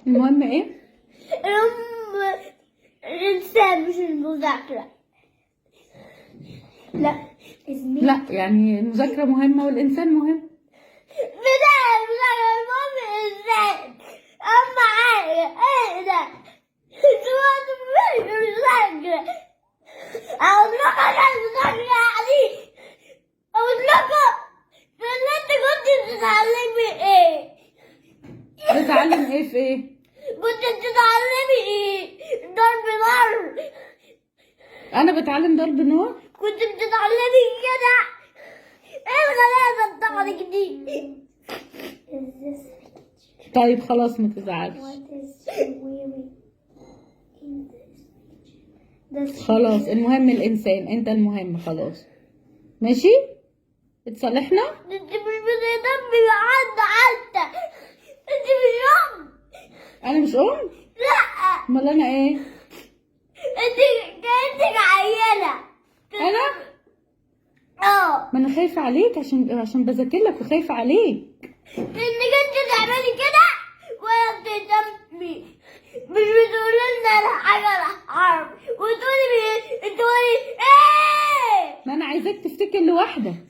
المهم ايه؟ الإنسان مش المذاكرة. لا اسمي لا يعني المذاكرة مهمة والإنسان مهم. المهم الإنسان أهم حاجة إيه ده؟ سواد مش المذاكرة. أقول لك أنا المذاكرة يعني أقول لك إن أنت كنت بتتعلمي إيه؟ بتتعلم ايه في ايه؟ كنت بتتعلمي إيه؟ ضرب نار. أنا بتعلم ضرب نار؟ كنت بتتعلمي كده. إيه الغلاسة بتاعتك دي؟ طيب خلاص ما تزعلش. خلاص المهم الإنسان، أنت المهم خلاص. ماشي؟ اتصالحنا؟ انت مش بتهتمي حتى انت مش ام. أنا مش أم؟ لا أمال أنا إيه؟ انت كأنك عيلة. أنا؟ اه ما أنا خايفة عليك عشان بذاكر لك وخايفة عليك. انك انت تعملي كده ولا بتهتمي. مش بتقولي لنا الحاجة الحرب تقولي ايه. ما أنا عايزاك تفتكر لوحدك.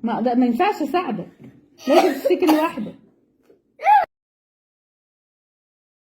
ما ينفعش أساعدك، لازم تفتكر لوحدك.